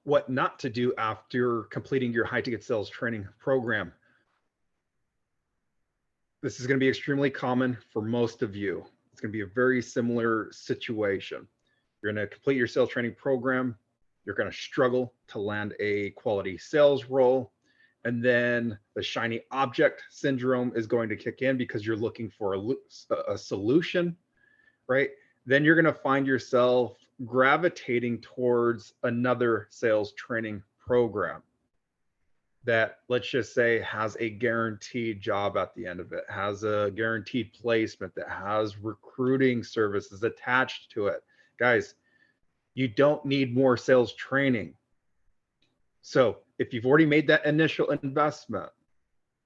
what not to do after completing your high ticket sales training program. This is going to be extremely common for most of you. It's going to be a very similar situation. You're going to complete your sales training program. You're going to struggle to land a quality sales role. And then the shiny object syndrome is going to kick in because you're looking for a solution, right? Then you're going to find yourself gravitating towards another sales training program that, let's just say, has a guaranteed job at the end of it, has a guaranteed placement, that has recruiting services attached to it. Guys, you don't need more sales training. So if you've already made that initial investment,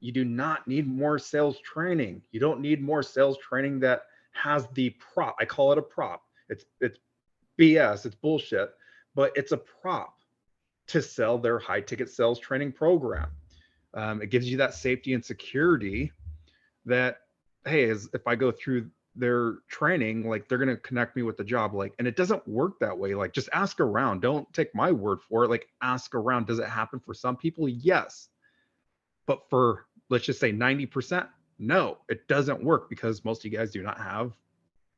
you do not need more sales training. You don't need more sales training that has the prop. I call it a prop. It's BS, it's bullshit, but it's a prop to sell their high ticket sales training program. It gives you that safety and security that, hey, if I go through their training, like, they're going to connect me with the job. Like, and it doesn't work that way. Like, just ask around. Don't take my word for it. Like, ask around. Does it happen for some people? Yes. But for, let's just say 90%, no, it doesn't work, because most of you guys do not have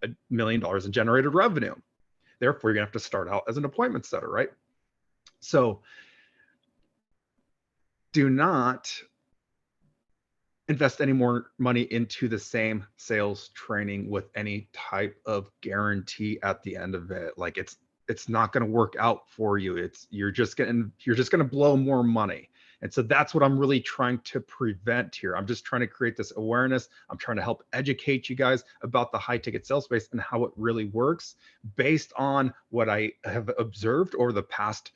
$1 million in generated revenue. Therefore, you're gonna have to start out as an appointment setter, right? So do not invest any more money into the same sales training with any type of guarantee at the end of it. Like, it's not going to work out for you. You're just going to blow more money. And so that's what I'm really trying to prevent here. I'm just trying to create this awareness. I'm trying to help educate you guys about the high ticket sales space and how it really works based on what I have observed over the past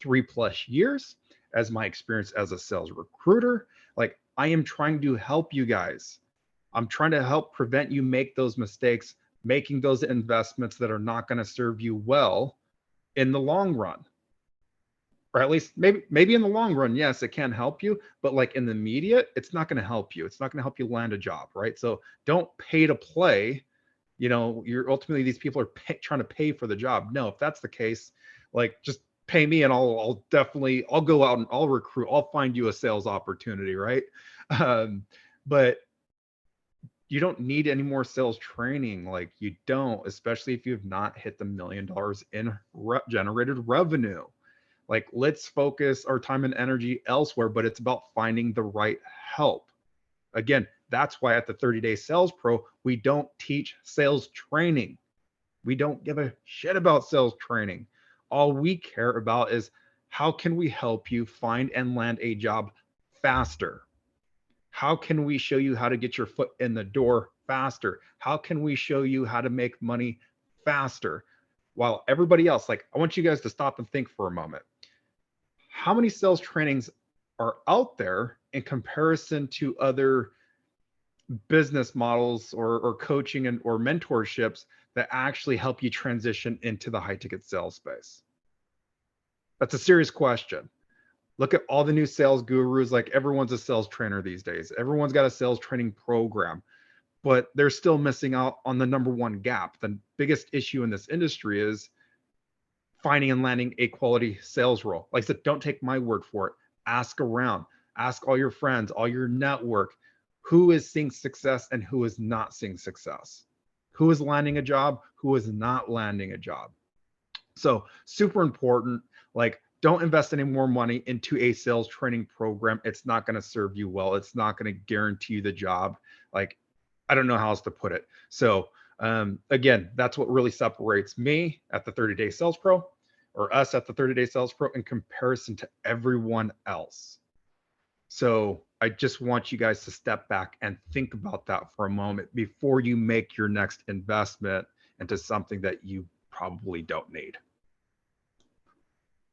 3+ years as my experience as a sales recruiter. Like, I am trying to help you guys. I'm trying to help prevent you make those mistakes, making those investments that are not going to serve you well in the long run. Or at least maybe in the long run, yes, it can help you, but like in the immediate, it's not going to help you. It's not going to help you land a job, right? So don't pay to play. You know, you're ultimately, these people are trying to pay for the job. No, if that's the case, like, just pay me and I'll go out and I'll recruit. I'll find you a sales opportunity, right? But you don't need any more sales training. Like, you don't, especially if you have not hit the $1 million in generated revenue. Like, let's focus our time and energy elsewhere, but it's about finding the right help. Again, that's why at the 30-Day Sales Pro, we don't teach sales training. We don't give a shit about sales training. All we care about is, how can we help you find and land a job faster? How can we show you how to get your foot in the door faster? How can we show you how to make money faster? While everybody else, like, I want you guys to stop and think for a moment. How many sales trainings are out there in comparison to other business models or coaching or mentorships that actually help you transition into the high ticket sales space? That's a serious question. Look at all the new sales gurus. Like, everyone's a sales trainer these days. Everyone's got a sales training program, but they're still missing out on the #1 gap. The biggest issue in this industry is finding and landing a quality sales role. Like I said, don't take my word for it. Ask around, ask all your friends, all your network, who is seeing success and who is not seeing success, who is landing a job, who is not landing a job. So super important. Like, don't invest any more money into a sales training program. It's not going to serve you well. It's not going to guarantee you the job. Like, I don't know how else to put it. So again, that's what really separates me at the 30-Day Sales Pro, or us at the 30-Day Sales Pro, in comparison to everyone else. So I just want you guys to step back and think about that for a moment before you make your next investment into something that you probably don't need.